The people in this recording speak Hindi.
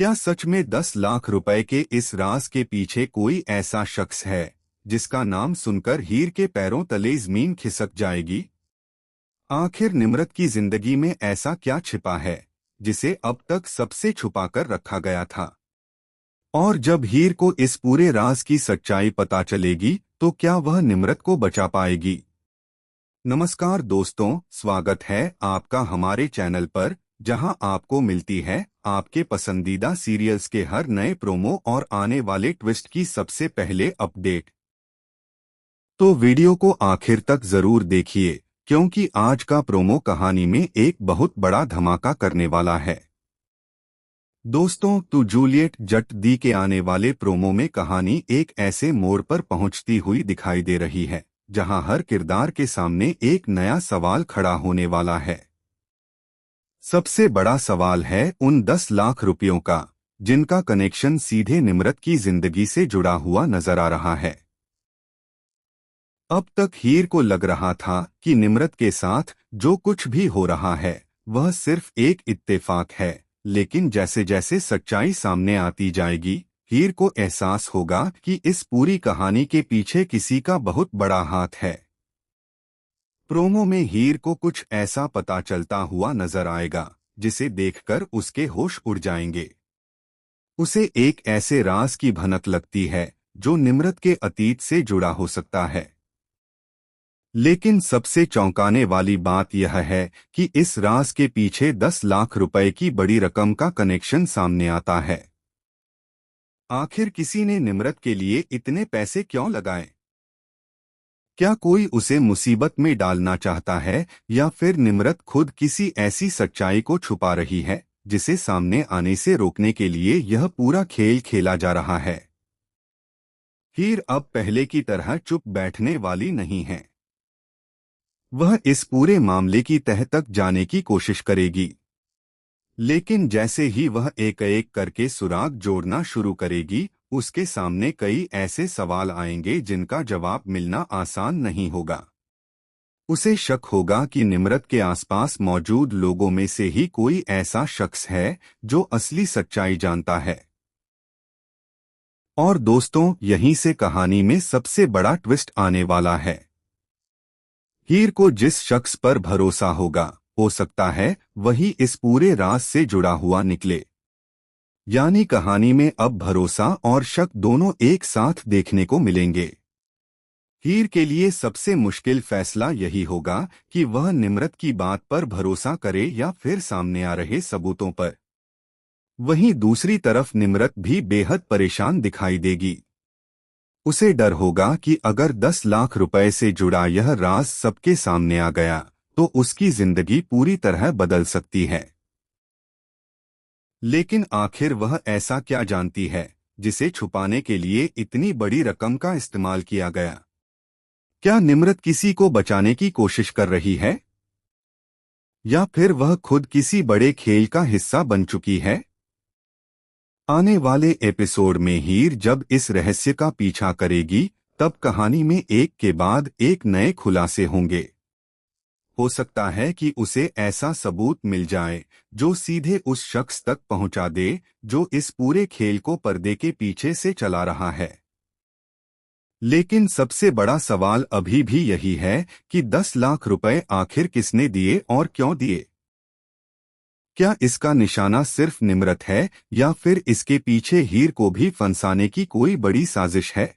क्या सच में 10 लाख रुपए के इस राज के पीछे कोई ऐसा शख्स है जिसका नाम सुनकर हीर के पैरों तले जमीन खिसक जाएगी? आखिर निम्रत की जिंदगी में ऐसा क्या छिपा है जिसे अब तक सबसे छुपा कर रखा गया था? और जब हीर को इस पूरे राज की सच्चाई पता चलेगी तो क्या वह निम्रत को बचा पाएगी? नमस्कार दोस्तों, स्वागत है आपका हमारे चैनल पर, जहां आपको मिलती है आपके पसंदीदा सीरियल्स के हर नए प्रोमो और आने वाले ट्विस्ट की सबसे पहले अपडेट। तो वीडियो को आखिर तक जरूर देखिए, क्योंकि आज का प्रोमो कहानी में एक बहुत बड़ा धमाका करने वाला है। दोस्तों, तो जूलियट जट दी के आने वाले प्रोमो में कहानी एक ऐसे मोड़ पर पहुंचती हुई दिखाई दे रही है जहां हर किरदार के सामने एक नया सवाल खड़ा होने वाला है। सबसे बड़ा सवाल है उन 10 लाख रुपयों का, जिनका कनेक्शन सीधे निम्रत की जिंदगी से जुड़ा हुआ नजर आ रहा है। अब तक हीर को लग रहा था कि निम्रत के साथ जो कुछ भी हो रहा है वह सिर्फ एक इत्तेफाक है, लेकिन जैसे जैसे सच्चाई सामने आती जाएगी, हीर को एहसास होगा कि इस पूरी कहानी के पीछे किसी का बहुत बड़ा हाथ है। प्रोमो में हीर को कुछ ऐसा पता चलता हुआ नजर आएगा जिसे देखकर उसके होश उड़ जाएंगे। उसे एक ऐसे राज की भनक लगती है जो निम्रत के अतीत से जुड़ा हो सकता है। लेकिन सबसे चौंकाने वाली बात यह है कि इस राज के पीछे 10 लाख रुपए की बड़ी रकम का कनेक्शन सामने आता है। आखिर किसी ने निम्रत के लिए इतने पैसे क्यों लगाए? क्या कोई उसे मुसीबत में डालना चाहता है, या फिर निम्रत खुद किसी ऐसी सच्चाई को छुपा रही है जिसे सामने आने से रोकने के लिए यह पूरा खेल खेला जा रहा है? हीर अब पहले की तरह चुप बैठने वाली नहीं है। वह इस पूरे मामले की तह तक जाने की कोशिश करेगी। लेकिन जैसे ही वह एक एक करके सुराग जोड़ना शुरू करेगी, उसके सामने कई ऐसे सवाल आएंगे जिनका जवाब मिलना आसान नहीं होगा। उसे शक होगा कि निम्रत के आसपास मौजूद लोगों में से ही कोई ऐसा शख्स है जो असली सच्चाई जानता है। और दोस्तों, यहीं से कहानी में सबसे बड़ा ट्विस्ट आने वाला है। हीर को जिस शख्स पर भरोसा होगा, हो सकता है वही इस पूरे राज से जुड़ा हुआ निकले। यानी कहानी में अब भरोसा और शक दोनों एक साथ देखने को मिलेंगे। हीर के लिए सबसे मुश्किल फैसला यही होगा कि वह निम्रत की बात पर भरोसा करे या फिर सामने आ रहे सबूतों पर। वहीं दूसरी तरफ निम्रत भी बेहद परेशान दिखाई देगी। उसे डर होगा कि अगर 10 लाख रुपए से जुड़ा यह राज सबके सामने आ गया तो उसकी जिंदगी पूरी तरह बदल सकती है। लेकिन आखिर वह ऐसा क्या जानती है जिसे छुपाने के लिए इतनी बड़ी रकम का इस्तेमाल किया गया? क्या निम्रत किसी को बचाने की कोशिश कर रही है, या फिर वह खुद किसी बड़े खेल का हिस्सा बन चुकी है? आने वाले एपिसोड में हीर जब इस रहस्य का पीछा करेगी, तब कहानी में एक के बाद एक नए खुलासे होंगे। हो सकता है कि उसे ऐसा सबूत मिल जाए जो सीधे उस शख्स तक पहुंचा दे जो इस पूरे खेल को पर्दे के पीछे से चला रहा है। लेकिन सबसे बड़ा सवाल अभी भी यही है कि 10 लाख रुपए आखिर किसने दिए और क्यों दिए? क्या इसका निशाना सिर्फ निम्रत है, या फिर इसके पीछे हीर को भी फंसाने की कोई बड़ी साजिश है?